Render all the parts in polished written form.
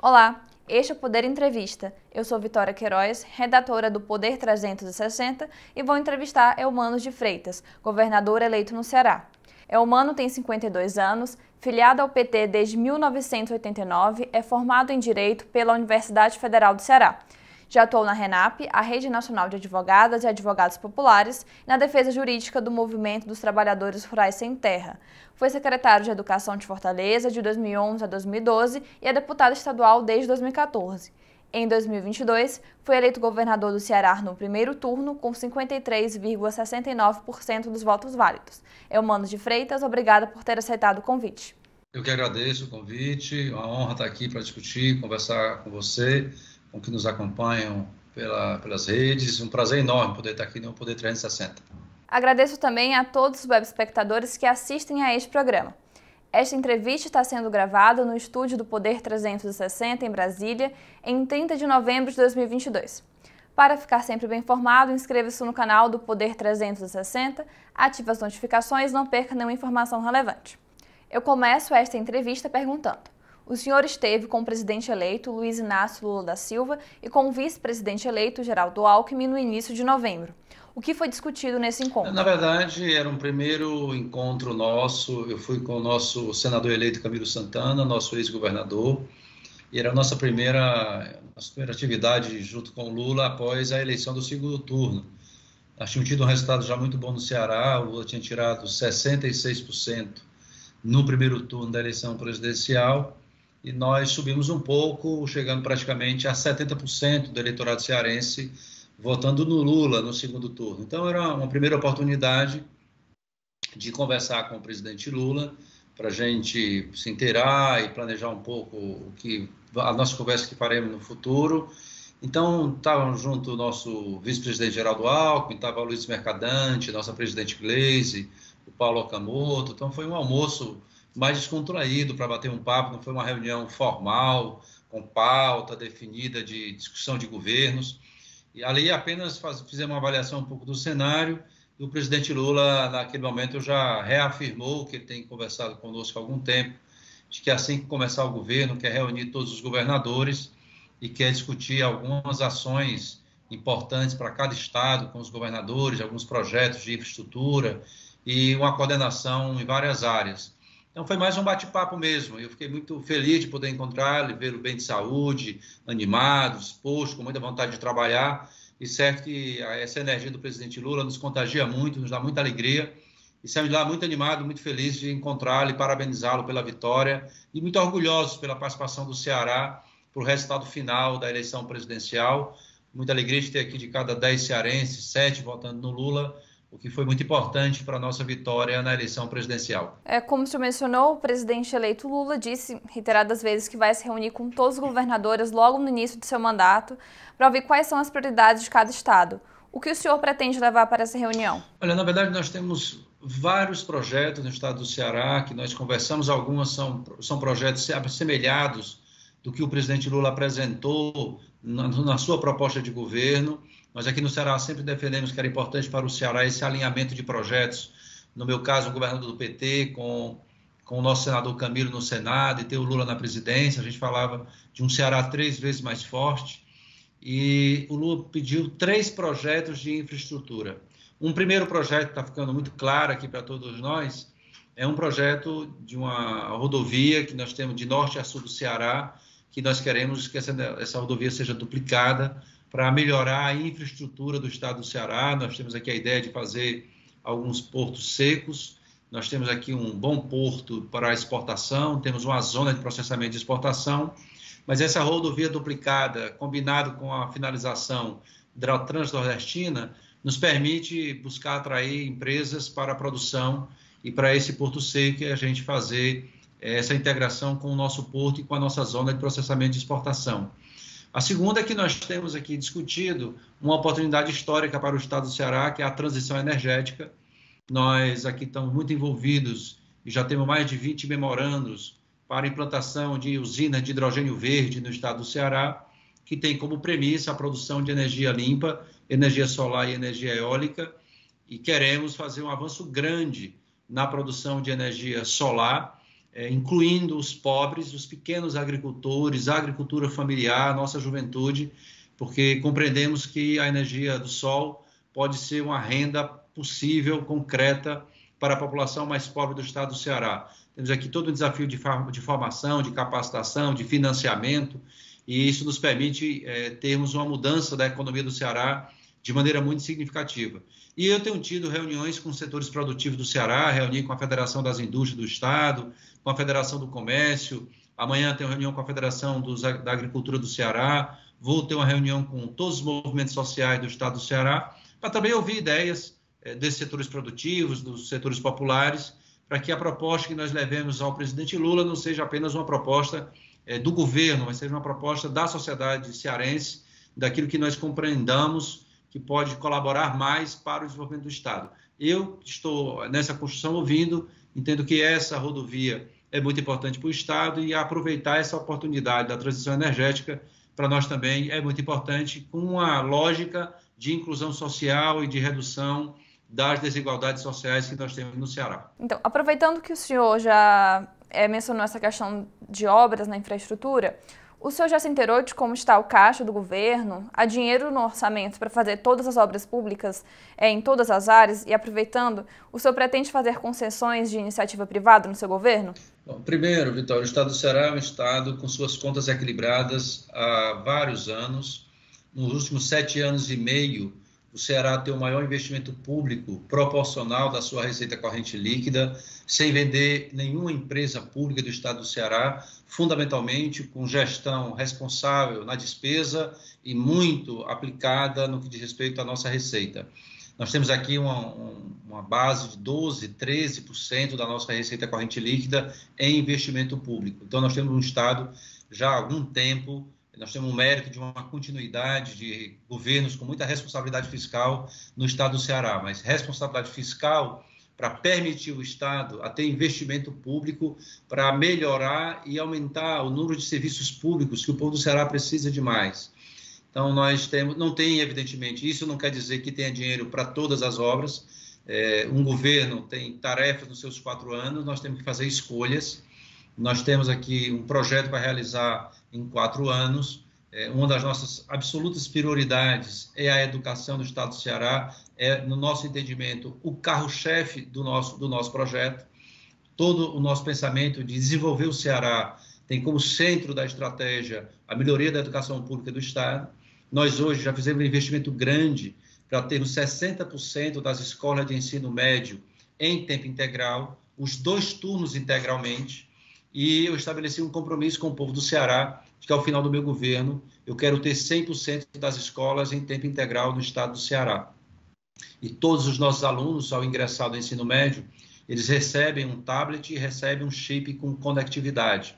Olá, este é o Poder Entrevista. Eu sou Vitória Queiroz, redatora do Poder 360 e vou entrevistar Eumano de Freitas, governador eleito no Ceará. Eumano tem 52 anos, filiado ao PT desde 1989, é formado em Direito pela Universidade Federal do Ceará. Já atuou na RENAP, a Rede Nacional de Advogadas e Advogados Populares, na defesa jurídica do Movimento dos Trabalhadores Rurais Sem Terra. Foi secretário de Educação de Fortaleza de 2011 a 2012 e é deputado estadual desde 2014. Em 2022, foi eleito governador do Ceará no primeiro turno com 53,69% dos votos válidos. Eumano de Freitas, obrigada por ter aceitado o convite. Eu que agradeço o convite, uma honra estar aqui para discutir, conversar com você, com que nos acompanham pelas redes. Um prazer enorme poder estar aqui no Poder 360. Agradeço também a todos os web espectadores que assistem a este programa. Esta entrevista está sendo gravada no estúdio do Poder 360 em Brasília, em 30 de novembro de 2022. Para ficar sempre bem informado, inscreva-se no canal do Poder 360, ative as notificações e não perca nenhuma informação relevante. Eu começo esta entrevista perguntando: o senhor esteve com o presidente eleito Luiz Inácio Lula da Silva e com o vice-presidente eleito Geraldo Alckmin no início de novembro. O que foi discutido nesse encontro? Na verdade, era um primeiro encontro nosso. Eu fui com o nosso senador eleito Camilo Santana, nosso ex-governador, e era a nossa primeira atividade junto com o Lula após a eleição do segundo turno. Nós tínhamos tido um resultado já muito bom no Ceará. O Lula tinha tirado 66% no primeiro turno da eleição presidencial, e nós subimos um pouco, chegando praticamente a 70% do eleitorado cearense votando no Lula no segundo turno. Então, era uma primeira oportunidade de conversar com o presidente Lula, para a gente se inteirar e planejar um pouco a nossa conversa que faremos no futuro. Então, estavam junto o nosso vice-presidente Geraldo Alckmin, estava o Luiz Mercadante, nossa presidente Gleisi, o Paulo Okamoto. Então, foi um almoço mais descontraído para bater um papo, não foi uma reunião formal, com pauta definida de discussão de governos. E ali apenas fizemos uma avaliação um pouco do cenário, e o presidente Lula, naquele momento, já reafirmou que ele tem conversado conosco há algum tempo, de que assim que começar o governo, quer reunir todos os governadores e quer discutir algumas ações importantes para cada estado, com os governadores, alguns projetos de infraestrutura e uma coordenação em várias áreas. Então, foi mais um bate-papo mesmo. Eu fiquei muito feliz de poder encontrá-lo, vê-lo bem de saúde, animado, disposto, com muita vontade de trabalhar. E certo que essa energia do presidente Lula nos contagia muito, nos dá muita alegria. E saímos de lá muito animados, muito felizes de encontrá-lo e parabenizá-lo pela vitória. E muito orgulhosos pela participação do Ceará para o resultado final da eleição presidencial. Muita alegria de ter aqui, de cada 10 cearenses, 7 votando no Lula, o que foi muito importante para a nossa vitória na eleição presidencial. Como o senhor mencionou, o presidente eleito Lula disse reiteradas vezes que vai se reunir com todos os governadores logo no início do seu mandato para ouvir quais são as prioridades de cada estado. O que o senhor pretende levar para essa reunião? Olha, na verdade, nós temos vários projetos no estado do Ceará que nós conversamos. Alguns são projetos assemelhados do que o presidente Lula apresentou na sua proposta de governo. Nós aqui no Ceará sempre defendemos que era importante para o Ceará esse alinhamento de projetos. No meu caso, o governador do PT com o nosso senador Camilo no Senado e ter o Lula na presidência. A gente falava de um Ceará 3 vezes mais forte. E o Lula pediu 3 projetos de infraestrutura. Um primeiro projeto que está ficando muito claro aqui para todos nós é um projeto de uma rodovia que nós temos de norte a sul do Ceará, que nós queremos que essa rodovia seja duplicada para melhorar a infraestrutura do estado do Ceará. Nós temos aqui a ideia de fazer alguns portos secos, nós temos aqui um bom porto para a exportação, temos uma zona de processamento de exportação, mas essa rodovia duplicada, combinado com a finalização da Transnordestina, nos permite buscar atrair empresas para a produção e para esse porto seco a gente fazer essa integração com o nosso porto e com a nossa zona de processamento de exportação. A segunda é que nós temos aqui discutido uma oportunidade histórica para o estado do Ceará, que é a transição energética. Nós aqui estamos muito envolvidos e já temos mais de 20 memorandos para a implantação de usinas de hidrogênio verde no estado do Ceará, que tem como premissa a produção de energia limpa, energia solar e energia eólica, e queremos fazer um avanço grande na produção de energia solar incluindo os pobres, os pequenos agricultores, a agricultura familiar, a nossa juventude, porque compreendemos que a energia do sol pode ser uma renda possível, concreta, para a população mais pobre do estado do Ceará. Temos aqui todo um desafio de formação, de capacitação, de financiamento, e isso nos permite termos uma mudança da economia do Ceará de maneira muito significativa. E eu tenho tido reuniões com setores produtivos do Ceará, reuni com a Federação das Indústrias do Estado, com a Federação do Comércio, amanhã tenho reunião com a Federação da Agricultura do Ceará, vou ter uma reunião com todos os movimentos sociais do Estado do Ceará, para também ouvir ideias desses setores produtivos, dos setores populares, para que a proposta que nós levemos ao presidente Lula não seja apenas uma proposta do governo, mas seja uma proposta da sociedade cearense, daquilo que nós compreendamos que pode colaborar mais para o desenvolvimento do Estado. Eu estou nessa construção ouvindo, entendo que essa rodovia é muito importante para o Estado e aproveitar essa oportunidade da transição energética para nós também é muito importante, com uma lógica de inclusão social e de redução das desigualdades sociais que nós temos no Ceará. Então, aproveitando que o senhor já mencionou essa questão de obras na infraestrutura, o senhor já se inteirou de como está o caixa do governo? Há dinheiro no orçamento para fazer todas as obras públicas em todas as áreas? E aproveitando, o senhor pretende fazer concessões de iniciativa privada no seu governo? Bom, primeiro, Vitória, o estado do Ceará é um estado com suas contas equilibradas há vários anos. Nos últimos 7 anos e meio, o Ceará tem o maior investimento público proporcional da sua receita corrente líquida, sem vender nenhuma empresa pública do estado do Ceará, fundamentalmente com gestão responsável na despesa e muito aplicada no que diz respeito à nossa receita. Nós temos aqui uma base de 12%, 13% da nossa receita corrente líquida em investimento público. Então, nós temos um estado já há algum tempo. Nós temos um mérito de uma continuidade de governos com muita responsabilidade fiscal no estado do Ceará, mas responsabilidade fiscal para permitir o Estado a ter investimento público para melhorar e aumentar o número de serviços públicos que o povo do Ceará precisa de mais. Então, nós temos, não tem, evidentemente, isso não quer dizer que tenha dinheiro para todas as obras. Um governo tem tarefas nos seus 4 anos, nós temos que fazer escolhas. Nós temos aqui um projeto para realizar em 4 anos. Uma das nossas absolutas prioridades é a educação do estado do Ceará, no nosso entendimento, o carro-chefe do nosso projeto. Todo o nosso pensamento de desenvolver o Ceará tem como centro da estratégia a melhoria da educação pública do estado. Nós hoje já fizemos um investimento grande para termos 60% das escolas de ensino médio em tempo integral, os 2 turnos integralmente. E eu estabeleci um compromisso com o povo do Ceará, de que ao final do meu governo eu quero ter 100% das escolas em tempo integral no estado do Ceará. E todos os nossos alunos, ao ingressar no ensino médio, eles recebem um tablet e recebem um chip com conectividade.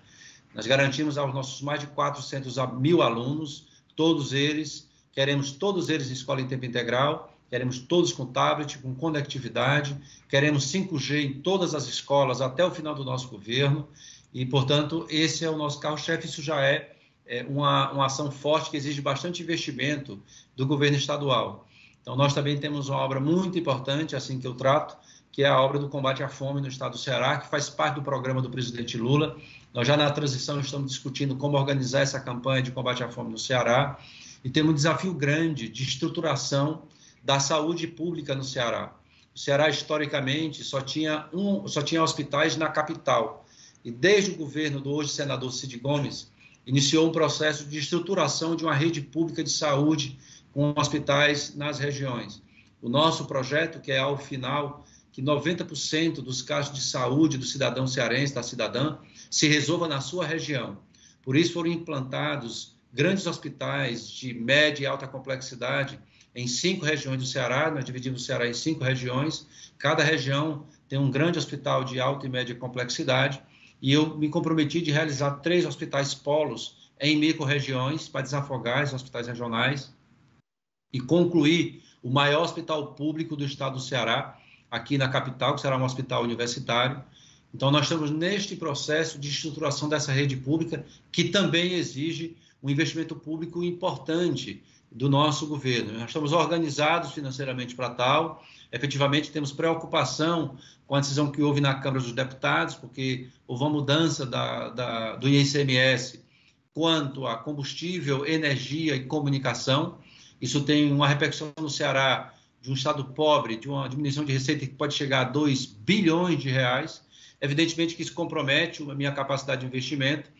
Nós garantimos aos nossos mais de 400 mil alunos, queremos todos eles em escola em tempo integral, queremos todos com tablet, com conectividade, queremos 5G em todas as escolas até o final do nosso governo. E, portanto, esse é o nosso carro-chefe. Isso já é uma ação forte que exige bastante investimento do governo estadual. Então, nós também temos uma obra muito importante, assim que eu trato, que é a obra do combate à fome no estado do Ceará, que faz parte do programa do presidente Lula. Nós já na transição estamos discutindo como organizar essa campanha de combate à fome no Ceará. E temos um desafio grande de estruturação da saúde pública no Ceará. O Ceará, historicamente, só tinha hospitais na capital. E desde o governo do hoje senador Cid Gomes, iniciou um processo de estruturação de uma rede pública de saúde com hospitais nas regiões. O nosso projeto, que é ao final, que 90% dos casos de saúde do cidadão cearense, da cidadã, se resolva na sua região. Por isso foram implantados grandes hospitais de média e alta complexidade em 5 regiões do Ceará. Nós dividimos o Ceará em 5 regiões. Cada região tem um grande hospital de alta e média complexidade. E eu me comprometi de realizar 3 hospitais polos em micro-regiões para desafogar os hospitais regionais e concluir o maior hospital público do estado do Ceará, aqui na capital, que será um hospital universitário. Então, nós estamos neste processo de estruturação dessa rede pública, que também exige um investimento público importante do nosso governo. Nós estamos organizados financeiramente para tal, efetivamente temos preocupação com a decisão que houve na Câmara dos Deputados, porque houve uma mudança do ICMS quanto a combustível, energia e comunicação. Isso tem uma repercussão no Ceará de um estado pobre, de uma diminuição de receita que pode chegar a 2 bilhões de reais. Evidentemente que isso compromete a minha capacidade de investimento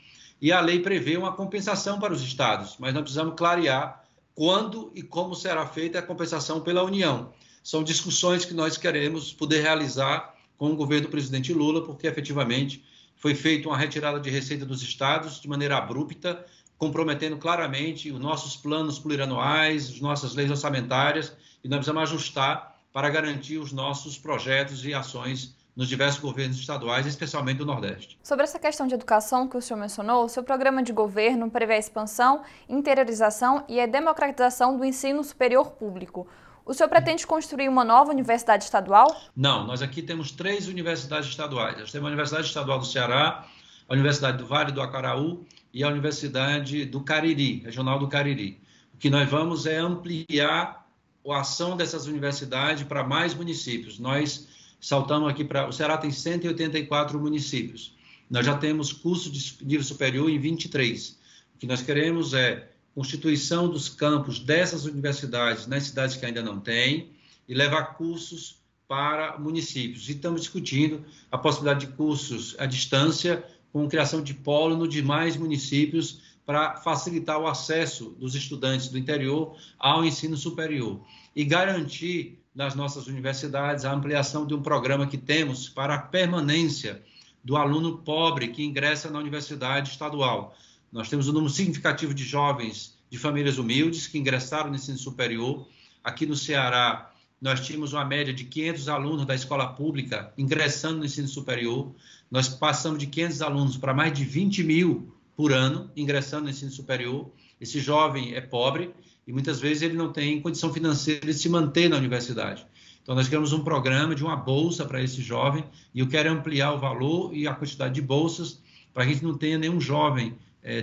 e a lei prevê uma compensação para os estados, mas nós precisamos clarear quando e como será feita a compensação pela União. São discussões que nós queremos poder realizar com o governo do presidente Lula, porque efetivamente foi feita uma retirada de receita dos estados de maneira abrupta, comprometendo claramente os nossos planos plurianuais, as nossas leis orçamentárias, e nós precisamos ajustar para garantir os nossos projetos e ações nos diversos governos estaduais, especialmente do Nordeste. Sobre essa questão de educação que o senhor mencionou, o seu programa de governo prevê a expansão, interiorização e a democratização do ensino superior público. O senhor pretende construir uma nova universidade estadual? Não, nós aqui temos 3 universidades estaduais. Nós temos a Universidade Estadual do Ceará, a Universidade do Vale do Acaraú e a Universidade do Cariri, Regional do Cariri. O que nós vamos é ampliar a ação dessas universidades para mais municípios. Nós saltamos aqui para... O Ceará tem 184 municípios. Nós já temos curso de nível superior em 23. O que nós queremos é constituição dos campos dessas universidades nas cidades que ainda não têm e levar cursos para municípios. E estamos discutindo a possibilidade de cursos à distância com criação de polo nos demais municípios para facilitar o acesso dos estudantes do interior ao ensino superior e garantir nas nossas universidades a ampliação de um programa que temos para a permanência do aluno pobre que ingressa na universidade estadual. Nós temos um número significativo de jovens de famílias humildes que ingressaram no ensino superior. Aqui no Ceará, nós tínhamos uma média de 500 alunos da escola pública ingressando no ensino superior. Nós passamos de 500 alunos para mais de 20 mil por ano ingressando no ensino superior. Esse jovem é pobre e muitas vezes ele não tem condição financeira de se manter na universidade. Então, nós queremos um programa de uma bolsa para esse jovem e eu quero ampliar o valor e a quantidade de bolsas para que a gente não tenha nenhum jovem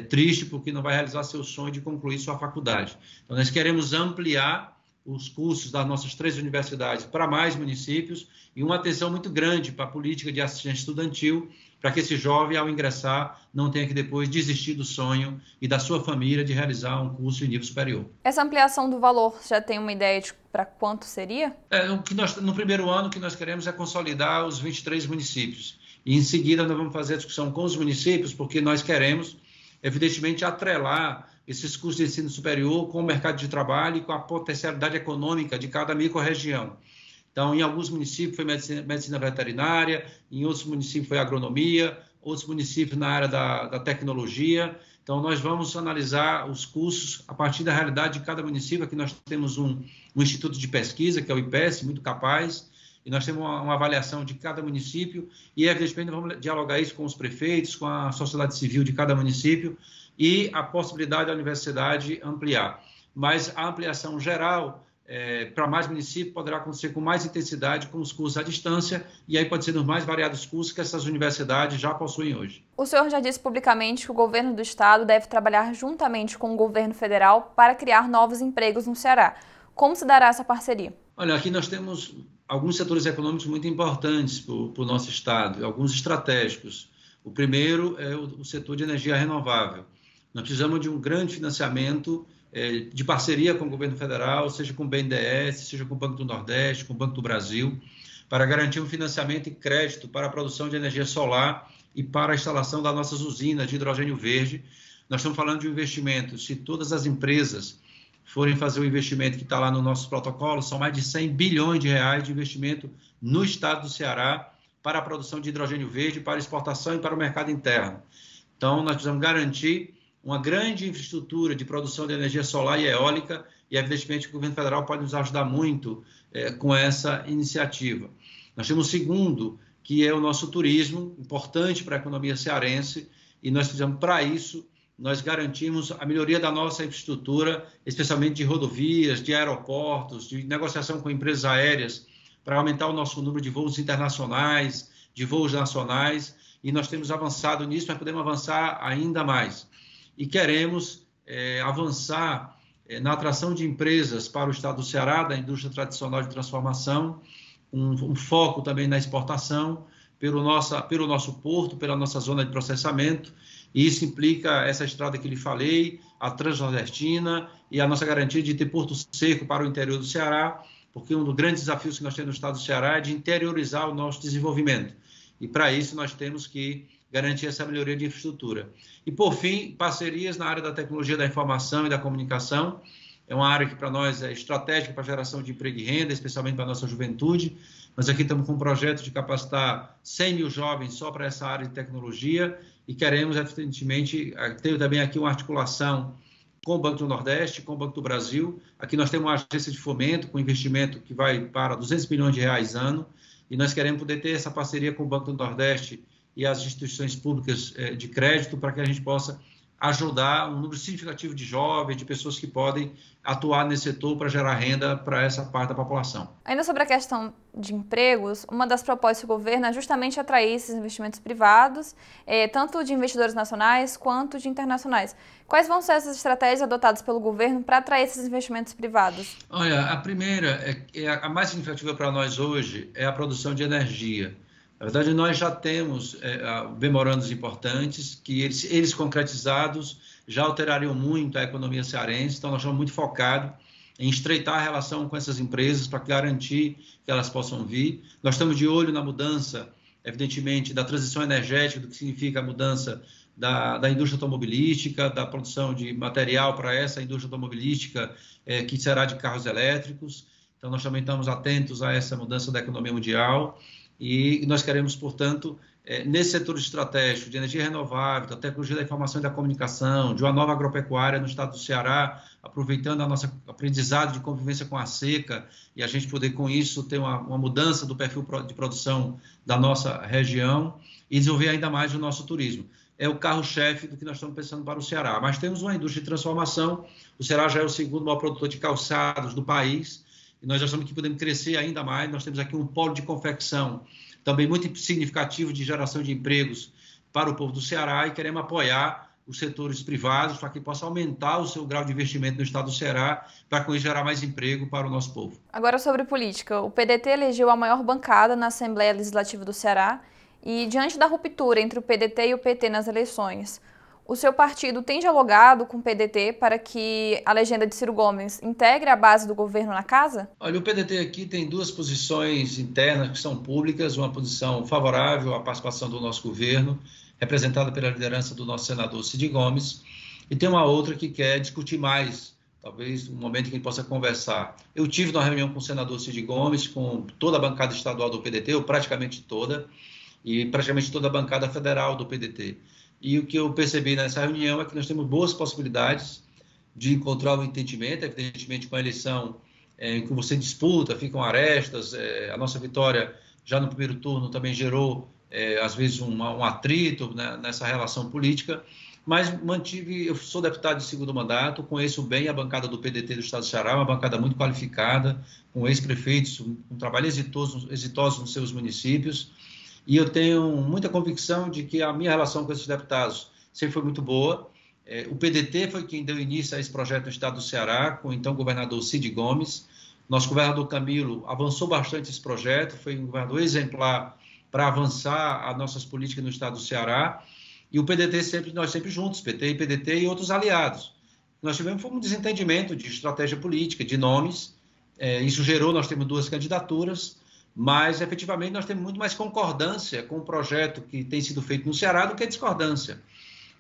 triste porque não vai realizar seu sonho de concluir sua faculdade. Então, nós queremos ampliar os cursos das nossas 3 universidades para mais municípios e uma atenção muito grande para a política de assistência estudantil, para que esse jovem, ao ingressar, não tenha que depois desistir do sonho e da sua família de realizar um curso em nível superior. Essa ampliação do valor, já tem uma ideia de para quanto seria? No primeiro ano, o que nós queremos é consolidar os 23 municípios. E, em seguida, nós vamos fazer a discussão com os municípios, porque nós queremos, evidentemente, atrelar esses cursos de ensino superior com o mercado de trabalho e com a potencialidade econômica de cada microrregião. Então, em alguns municípios foi medicina veterinária, em outros municípios foi agronomia, outros municípios na área da tecnologia. Então, nós vamos analisar os cursos a partir da realidade de cada município. Aqui nós temos um instituto de pesquisa, que é o IPES, muito capaz, e nós temos uma avaliação de cada município e, evidentemente, vamos dialogar isso com os prefeitos, com a sociedade civil de cada município e a possibilidade da universidade ampliar. Mas a ampliação geral para mais municípios poderá acontecer com mais intensidade com os cursos à distância e aí pode ser nos mais variados cursos que essas universidades já possuem hoje. O senhor já disse publicamente que o governo do estado deve trabalhar juntamente com o governo federal para criar novos empregos no Ceará. Como se dará essa parceria? Olha, aqui nós temos alguns setores econômicos muito importantes para o nosso estado, alguns estratégicos. O primeiro é o setor de energia renovável. Nós precisamos de um grande financiamento de parceria com o governo federal, seja com o BNDES, seja com o Banco do Nordeste, com o Banco do Brasil, para garantir um financiamento e crédito para a produção de energia solar e para a instalação das nossas usinas de hidrogênio verde. Nós estamos falando de um investimento, se todas as empresas forem fazer o investimento que está lá no nosso protocolo, são mais de 100 bilhões de reais de investimento no estado do Ceará para a produção de hidrogênio verde, para exportação e para o mercado interno. Então, nós precisamos garantir uma grande infraestrutura de produção de energia solar e eólica e, evidentemente, o governo federal pode nos ajudar muito com essa iniciativa. Nós temos o segundo, que é o nosso turismo, importante para a economia cearense, e nós precisamos, para isso, nós garantimos a melhoria da nossa infraestrutura, especialmente de rodovias, de aeroportos, de negociação com empresas aéreas, para aumentar o nosso número de voos internacionais, de voos nacionais, e nós temos avançado nisso, mas podemos avançar ainda mais. E queremos avançar na atração de empresas para o estado do Ceará, da indústria tradicional de transformação, um foco também na exportação, pelo nosso porto, pela nossa zona de processamento, e isso implica essa estrada que lhe falei, a Transnordestina e a nossa garantia de ter porto seco para o interior do Ceará, porque um dos grandes desafios que nós temos no estado do Ceará é de interiorizar o nosso desenvolvimento. E para isso nós temos que garantir essa melhoria de infraestrutura. E por fim, parcerias na área da tecnologia da informação e da comunicação. É uma área que para nós é estratégica para a geração de emprego e renda, especialmente para a nossa juventude. Nós aqui estamos com um projeto de capacitar 100 mil jovens só para essa área de tecnologia e queremos, evidentemente, ter também aqui uma articulação com o Banco do Nordeste, com o Banco do Brasil. Aqui nós temos uma agência de fomento com investimento que vai para 200 milhões de reais ano e nós queremos poder ter essa parceria com o Banco do Nordeste e as instituições públicas de crédito para que a gente possa ajudar um número significativo de jovens, de pessoas que podem atuar nesse setor para gerar renda para essa parte da população. Ainda sobre a questão de empregos, uma das propostas do governo é justamente atrair esses investimentos privados, tanto de investidores nacionais quanto de internacionais. Quais vão ser essas estratégias adotadas pelo governo para atrair esses investimentos privados? Olha, a primeira, a mais significativa para nós hoje, é a produção de energia. Na verdade, nós já temos memorandos importantes que eles concretizados já alterariam muito a economia cearense, então nós estamos muito focados em estreitar a relação com essas empresas para garantir que elas possam vir. Nós estamos de olho na mudança, evidentemente, da transição energética, do que significa a mudança da indústria automobilística, da produção de material para essa indústria automobilística, que será de carros elétricos. Então, nós também estamos atentos a essa mudança da economia mundial. E nós queremos, portanto, nesse setor estratégico de energia renovável, da tecnologia da informação e da comunicação, de uma nova agropecuária no estado do Ceará, aproveitando a nossa aprendizado de convivência com a seca e a gente poder, com isso, ter uma mudança do perfil de produção da nossa região e desenvolver ainda mais o nosso turismo. É o carro-chefe do que nós estamos pensando para o Ceará. Mas temos uma indústria de transformação. O Ceará já é o segundo maior produtor de calçados do país. E nós achamos que podemos crescer ainda mais. Nós temos aqui um polo de confecção também muito significativo de geração de empregos para o povo do Ceará e queremos apoiar os setores privados para que possa aumentar o seu grau de investimento no estado do Ceará para com isso gerar mais emprego para o nosso povo. Agora sobre política. O PDT elegeu a maior bancada na Assembleia Legislativa do Ceará e diante da ruptura entre o PDT e o PT nas eleições, o seu partido tem dialogado com o PDT para que a legenda de Ciro Gomes integre a base do governo na casa? Olha, o PDT aqui tem duas posições internas que são públicas, uma posição favorável à participação do nosso governo, representada pela liderança do nosso senador Cid Gomes, e tem uma outra que quer discutir mais, talvez um momento em que ele possa conversar. Eu tive uma reunião com o senador Cid Gomes, com toda a bancada estadual do PDT, ou praticamente toda, e praticamente toda a bancada federal do PDT. E o que eu percebi nessa reunião é que nós temos boas possibilidades de encontrar um entendimento, evidentemente com a eleição em que você disputa, ficam arestas, a nossa vitória já no primeiro turno também gerou, às vezes, um atrito, né, nessa relação política, mas eu sou deputado de segundo mandato, conheço bem a bancada do PDT do estado do Ceará, uma bancada muito qualificada, com ex-prefeitos, um trabalho exitoso nos seus municípios, e eu tenho muita convicção de que a minha relação com esses deputados sempre foi muito boa. O PDT foi quem deu início a esse projeto no estado do Ceará, com o então governador Cid Gomes. Nosso governador Camilo avançou bastante esse projeto, foi um governador exemplar para avançar as nossas políticas no estado do Ceará. E o PDT, nós sempre juntos, PT e PDT e outros aliados. Nós tivemos um desentendimento de estratégia política, de nomes. Isso gerou, nós temos duas candidaturas, mas efetivamente nós temos muito mais concordância com o projeto que tem sido feito no Ceará do que discordância.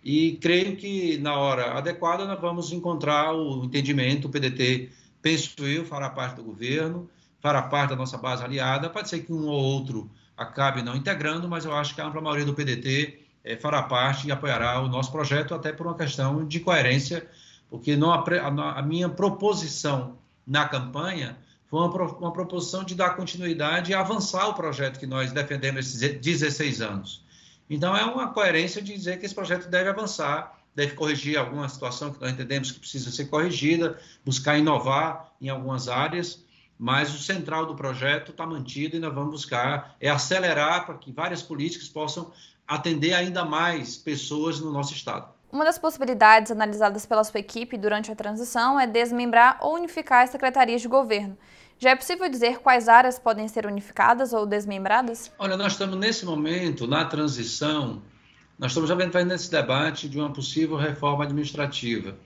E creio que na hora adequada nós vamos encontrar o entendimento. O PDT, penso eu, fará parte do governo, fará parte da nossa base aliada. Pode ser que um ou outro acabe não integrando, mas eu acho que a ampla maioria do PDT fará parte e apoiará o nosso projeto, até por uma questão de coerência, porque a minha proposição na campanha foi uma proposição de dar continuidade e avançar o projeto que nós defendemos esses 16 anos. Então, é uma coerência de dizer que esse projeto deve avançar, deve corrigir alguma situação que nós entendemos que precisa ser corrigida, buscar inovar em algumas áreas, mas o central do projeto está mantido e nós vamos buscar acelerar para que várias políticas possam atender ainda mais pessoas no nosso estado. Uma das possibilidades analisadas pela sua equipe durante a transição é desmembrar ou unificar as secretarias de governo. Já é possível dizer quais áreas podem ser unificadas ou desmembradas? Olha, nós estamos nesse momento, na transição, nós estamos já fazendo esse debate de uma possível reforma administrativa.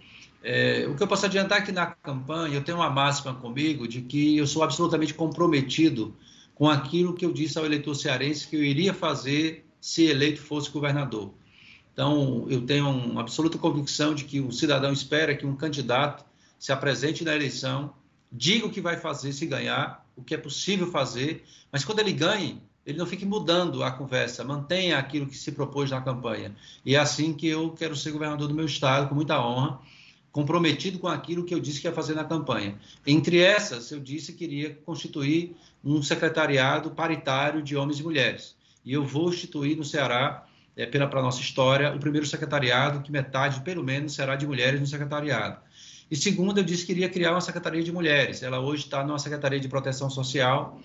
O que eu posso adiantar é que na campanha eu tenho uma máxima comigo de que eu sou absolutamente comprometido com aquilo que eu disse ao eleitor cearense que eu iria fazer se eleito fosse governador. Então, eu tenho uma absoluta convicção de que o cidadão espera que um candidato se apresente na eleição, diga o que vai fazer se ganhar, o que é possível fazer, mas quando ele ganhe, ele não fique mudando a conversa, mantenha aquilo que se propôs na campanha. E é assim que eu quero ser governador do meu estado, com muita honra, comprometido com aquilo que eu disse que ia fazer na campanha. Entre essas, eu disse que iria constituir um secretariado paritário de homens e mulheres. E eu vou instituir no Ceará, para a nossa história, o primeiro secretariado, que metade, pelo menos, será de mulheres no secretariado. E segundo, eu disse que iria criar uma secretaria de mulheres. Ela hoje está numa secretaria de proteção social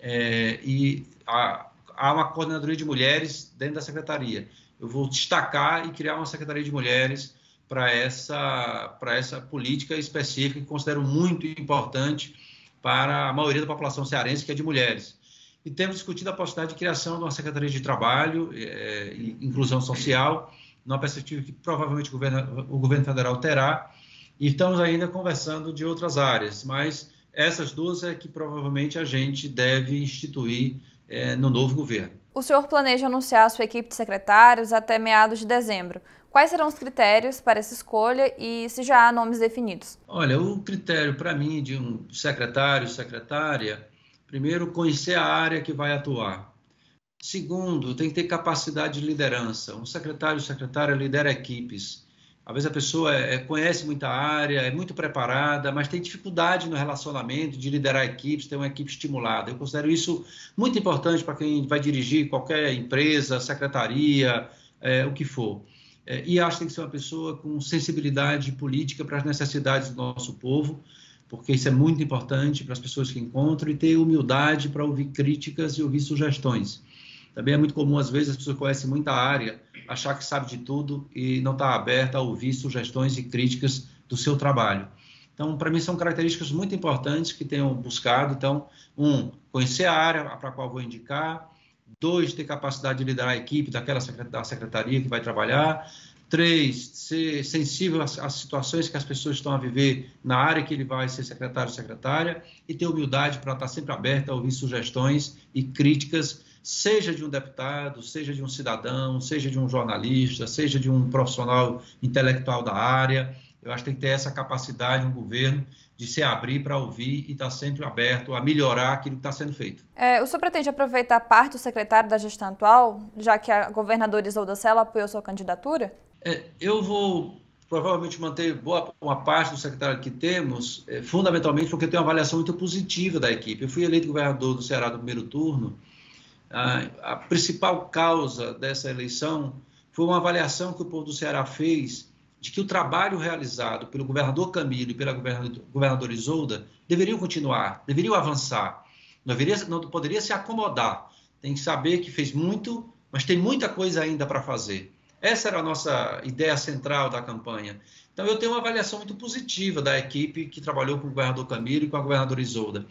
e há uma coordenadoria de mulheres dentro da secretaria. Eu vou destacar e criar uma secretaria de mulheres para essa política específica que considero muito importante para a maioria da população cearense, que é de mulheres. E temos discutido a possibilidade de criação de uma Secretaria de Trabalho e Inclusão Social, numa perspectiva que provavelmente o governo federal terá, e estamos ainda conversando de outras áreas, mas essas duas é que provavelmente a gente deve instituir no novo governo. O senhor planeja anunciar a sua equipe de secretários até meados de dezembro. Quais serão os critérios para essa escolha e se já há nomes definidos? Olha, o critério para mim de um secretário, secretária, primeiro, conhecer a área que vai atuar. Segundo, tem que ter capacidade de liderança. Um secretário, secretária lidera equipes. Às vezes a pessoa conhece muita área, é muito preparada, mas tem dificuldade no relacionamento, de liderar equipes, ter uma equipe estimulada. Eu considero isso muito importante para quem vai dirigir qualquer empresa, secretaria, o que for. E acho que tem que ser uma pessoa com sensibilidade política para as necessidades do nosso povo, porque isso é muito importante para as pessoas que encontram, e ter humildade para ouvir críticas e ouvir sugestões. Também é muito comum, às vezes, as pessoas conhecem muita área, achar que sabe de tudo e não está aberta a ouvir sugestões e críticas do seu trabalho. Então, para mim, são características muito importantes que tenham buscado. Então, conhecer a área para a qual vou indicar. 2, ter capacidade de liderar a equipe da secretaria que vai trabalhar. 3, ser sensível às situações que as pessoas estão a viver na área que ele vai ser secretário ou secretária, e ter humildade para estar sempre aberto a ouvir sugestões e críticas, seja de um deputado, seja de um cidadão, seja de um jornalista, seja de um profissional intelectual da área. Eu acho que tem que ter essa capacidade, um governo, de se abrir para ouvir e estar sempre aberto a melhorar aquilo que está sendo feito. O senhor pretende aproveitar parte do secretário da gestão atual, já que a governadora Isolda Sela apoiou sua candidatura? Eu vou provavelmente manter uma parte do secretário que temos, fundamentalmente porque eu tenho uma avaliação muito positiva da equipe. Eu fui eleito governador do Ceará no primeiro turno. A principal causa dessa eleição foi uma avaliação que o povo do Ceará fez de que o trabalho realizado pelo governador Camilo e pela governadora Isolda deveriam continuar, deveriam avançar. Não poderia se acomodar. Tem que saber que fez muito, mas tem muita coisa ainda para fazer. Essa era a nossa ideia central da campanha. Então, eu tenho uma avaliação muito positiva da equipe que trabalhou com o governador Camilo e com a governadora Isolda.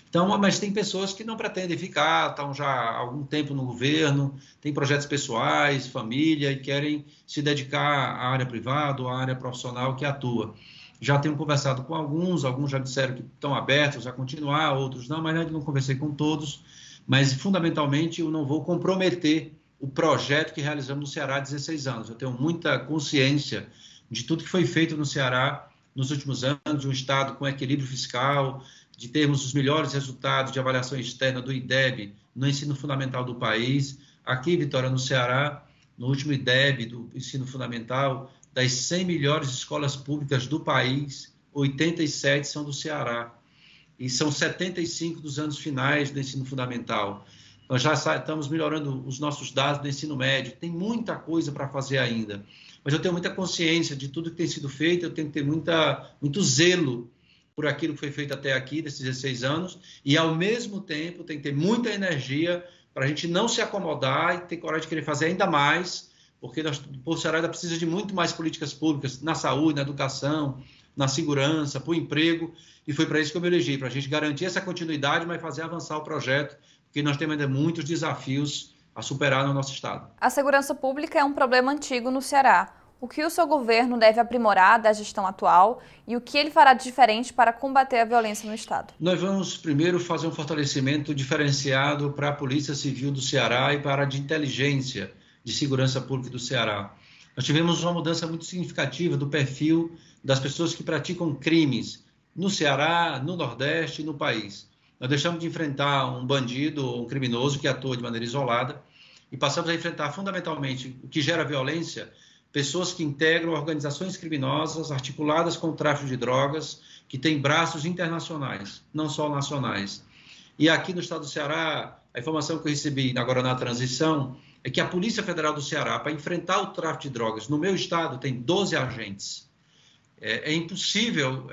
Então, mas tem pessoas que não pretendem ficar, estão já há algum tempo no governo, têm projetos pessoais, família, e querem se dedicar à área privada ou à área profissional que atua. Já tenho conversado com alguns já disseram que estão abertos a continuar, outros não, mas ainda não conversei com todos. Mas, fundamentalmente, eu não vou comprometer o projeto que realizamos no Ceará há 16 anos. Eu tenho muita consciência de tudo que foi feito no Ceará nos últimos anos, de um Estado com equilíbrio fiscal, de termos os melhores resultados de avaliação externa do IDEB no ensino fundamental do país. Aqui, Vitória, no Ceará, no último IDEB do ensino fundamental, das 100 melhores escolas públicas do país, 87 são do Ceará. E são 75 dos anos finais do ensino fundamental. Nós já estamos melhorando os nossos dados do ensino médio. Tem muita coisa para fazer ainda. Mas eu tenho muita consciência de tudo que tem sido feito, eu tenho que ter muito zelo por aquilo que foi feito até aqui, desses 16 anos, e, ao mesmo tempo, tem que ter muita energia para a gente não se acomodar e ter coragem de querer fazer ainda mais, porque o povo do Ceará ainda precisa de muito mais políticas públicas na saúde, na educação, na segurança, para o emprego, e foi para isso que eu me elegi, para a gente garantir essa continuidade, mas fazer avançar o projeto, porque nós temos ainda muitos desafios a superar no nosso estado. A segurança pública é um problema antigo no Ceará. O que o seu governo deve aprimorar da gestão atual e o que ele fará de diferente para combater a violência no estado? Nós vamos primeiro fazer um fortalecimento diferenciado para a Polícia Civil do Ceará e para a de inteligência de segurança pública do Ceará. Nós tivemos uma mudança muito significativa do perfil das pessoas que praticam crimes no Ceará, no Nordeste e no país. Nós deixamos de enfrentar um bandido ou um criminoso que atua de maneira isolada e passamos a enfrentar fundamentalmente o que gera violência, pessoas que integram organizações criminosas articuladas com o tráfico de drogas, que têm braços internacionais, não só nacionais. E aqui no estado do Ceará, a informação que eu recebi agora na transição é que a Polícia Federal do Ceará, para enfrentar o tráfico de drogas, no meu estado tem 12 agentes. É impossível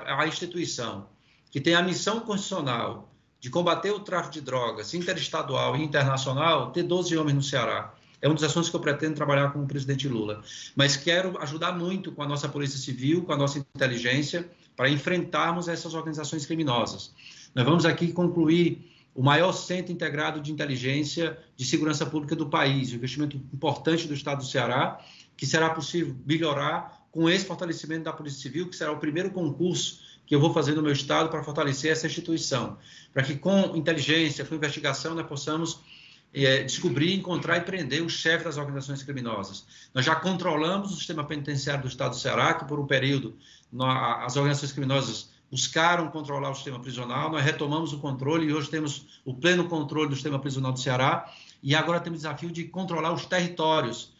a instituição que tem a missão constitucional de combater o tráfico de drogas interestadual e internacional ter 12 homens no Ceará. É um dos assuntos que eu pretendo trabalhar com o presidente Lula. Mas quero ajudar muito com a nossa Polícia Civil, com a nossa inteligência, para enfrentarmos essas organizações criminosas. Nós vamos aqui concluir o maior centro integrado de inteligência de segurança pública do país, um investimento importante do estado do Ceará, que será possível melhorar com esse fortalecimento da Polícia Civil, que será o primeiro concurso que eu vou fazer no meu estado para fortalecer essa instituição, para que com inteligência, com investigação, nós possamos descobrir, encontrar e prender os chefes das organizações criminosas. Nós já controlamos o sistema penitenciário do estado do Ceará, que por um período as organizações criminosas buscaram controlar o sistema prisional, nós retomamos o controle e hoje temos o pleno controle do sistema prisional do Ceará e agora temos o desafio de controlar os territórios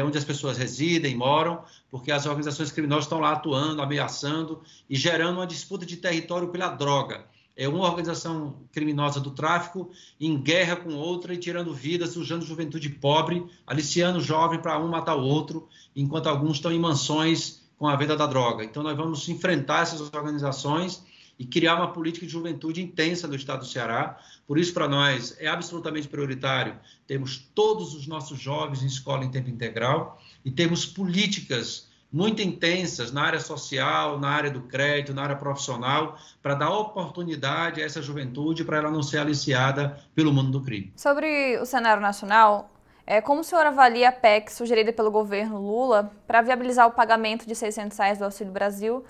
onde as pessoas residem, moram, porque as organizações criminosas estão lá atuando, ameaçando e gerando uma disputa de território pela droga. É uma organização criminosa do tráfico em guerra com outra e tirando vidas, sujando juventude pobre, aliciando o jovem para um matar o outro, enquanto alguns estão em mansões com a venda da droga. Então nós vamos enfrentar essas organizações e criar uma política de juventude intensa no estado do Ceará. Por isso, para nós, é absolutamente prioritário. Temos todos os nossos jovens em escola em tempo integral e temos políticas muito intensas na área social, na área do crédito, na área profissional, para dar oportunidade a essa juventude para ela não ser aliciada pelo mundo do crime. Sobre o cenário nacional, como o senhor avalia a PEC sugerida pelo governo Lula para viabilizar o pagamento de R$ 600 do Auxílio Brasil?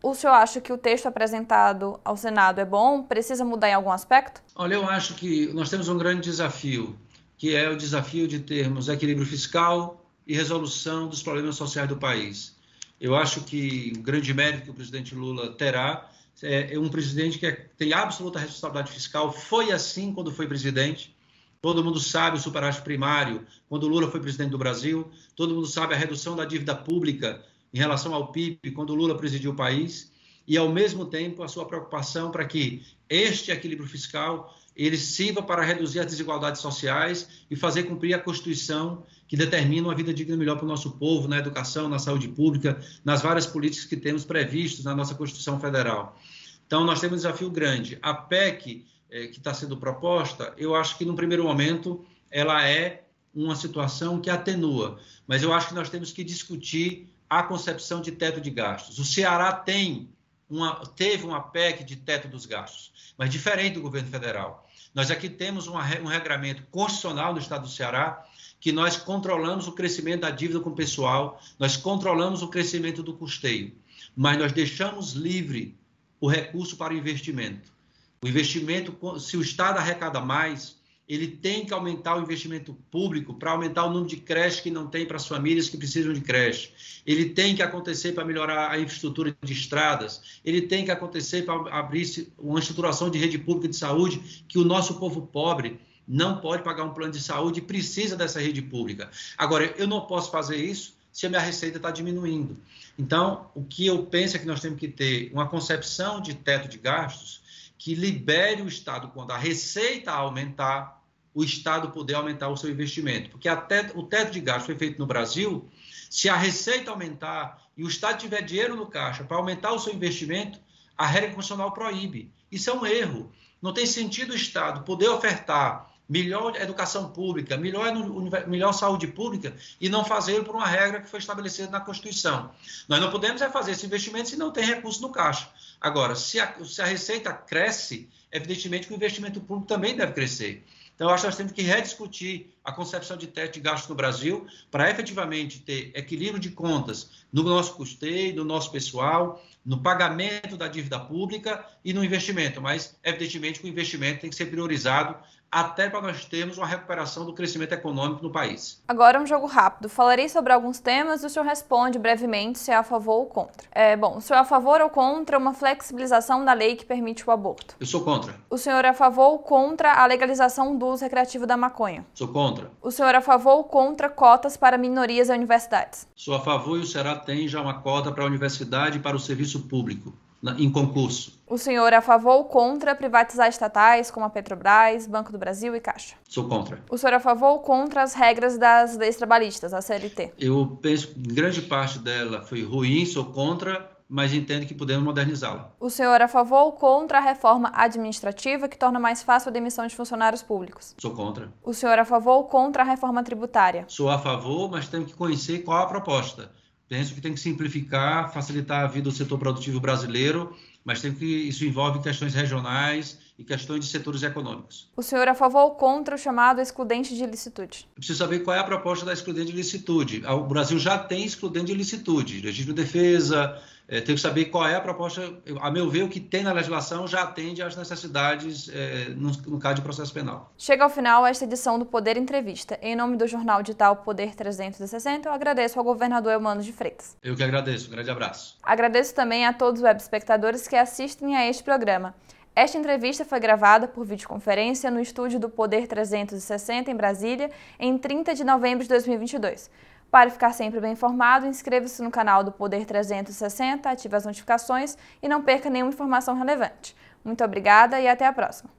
O senhor acha que o texto apresentado ao Senado é bom? Precisa mudar em algum aspecto? Olha, eu acho que nós temos um grande desafio, que é o desafio de termos equilíbrio fiscal e resolução dos problemas sociais do país. Eu acho que o grande mérito que o presidente Lula terá é um presidente que tem absoluta responsabilidade fiscal, foi assim quando foi presidente. Todo mundo sabe o superávit primário, quando Lula foi presidente do Brasil. Todo mundo sabe a redução da dívida pública em relação ao PIB, quando Lula presidiu o país. E, ao mesmo tempo, a sua preocupação para que este equilíbrio fiscal ele sirva para reduzir as desigualdades sociais e fazer cumprir a Constituição que determina uma vida digna melhor para o nosso povo, na educação, na saúde pública, nas várias políticas que temos previstas na nossa Constituição Federal. Então, nós temos um desafio grande. A PEC que está sendo proposta, eu acho que, no primeiro momento, ela é uma situação que atenua, mas eu acho que nós temos que discutir a concepção de teto de gastos. O Ceará teve uma PEC de teto dos gastos, mas diferente do governo federal. Nós aqui temos um regramento constitucional no estado do Ceará, que nós controlamos o crescimento da dívida com o pessoal, nós controlamos o crescimento do custeio, mas nós deixamos livre o recurso para o investimento. O investimento, se o Estado arrecada mais, ele tem que aumentar o investimento público para aumentar o número de creches que não tem para as famílias que precisam de creche. Ele tem que acontecer para melhorar a infraestrutura de estradas. Ele tem que acontecer para abrir uma estruturação de rede pública de saúde, que o nosso povo pobre não pode pagar um plano de saúde e precisa dessa rede pública. Agora, eu não posso fazer isso se a minha receita está diminuindo. Então, o que eu penso é que nós temos que ter uma concepção de teto de gastos que libere o Estado, quando a receita aumentar, o Estado poder aumentar o seu investimento. Porque o teto de gastos foi feito no Brasil, se a receita aumentar e o Estado tiver dinheiro no caixa para aumentar o seu investimento, a regra constitucional proíbe. Isso é um erro. Não tem sentido o Estado poder ofertar melhor educação pública, melhor saúde pública e não fazê-lo por uma regra que foi estabelecida na Constituição. Nós não podemos fazer esse investimento se não tem recurso no caixa. Agora, se a receita cresce, evidentemente que o investimento público também deve crescer. Então, eu acho que nós temos que rediscutir a concepção de teto de gastos no Brasil para efetivamente ter equilíbrio de contas no nosso custeio, no nosso pessoal, no pagamento da dívida pública e no investimento. Mas, evidentemente, que o investimento tem que ser priorizado até para nós termos uma recuperação do crescimento econômico no país. Agora um jogo rápido. Falarei sobre alguns temas e o senhor responde brevemente se é a favor ou contra. O senhor é a favor ou contra uma flexibilização da lei que permite o aborto? Eu sou contra. O senhor é a favor ou contra a legalização do uso recreativo da maconha? Sou contra. O senhor é a favor ou contra cotas para minorias em universidades? Sou a favor e o Ceará tem já uma cota para a universidade e para o serviço público, em concurso. O senhor é a favor ou contra privatizar estatais como a Petrobras, Banco do Brasil e Caixa? Sou contra. O senhor é a favor ou contra as regras das leis trabalhistas, a CLT? Eu penso que grande parte dela foi ruim, sou contra, mas entendo que podemos modernizá-la. O senhor é a favor ou contra a reforma administrativa que torna mais fácil a demissão de funcionários públicos? Sou contra. O senhor é a favor ou contra a reforma tributária? Sou a favor, mas temos que conhecer qual a proposta. Penso que tem que simplificar, facilitar a vida do setor produtivo brasileiro, mas isso envolve questões regionais e questões de setores econômicos. O senhor é a favor ou contra o chamado excludente de ilicitude? Eu preciso saber qual é a proposta da excludente de ilicitude. O Brasil já tem excludente de ilicitude, regime de defesa. Tenho que saber qual é a proposta. A meu ver, o que tem na legislação já atende às necessidades no caso de processo penal. Chega ao final esta edição do Poder Entrevista. Em nome do jornal digital Poder 360, eu agradeço ao governador Eumano de Freitas. Eu que agradeço. Um grande abraço. Agradeço também a todos os webespectadores que assistem a este programa. Esta entrevista foi gravada por videoconferência no estúdio do Poder 360 em Brasília, em 30 de novembro de 2022. Para ficar sempre bem informado, inscreva-se no canal do Poder 360, ative as notificações e não perca nenhuma informação relevante. Muito obrigada e até a próxima!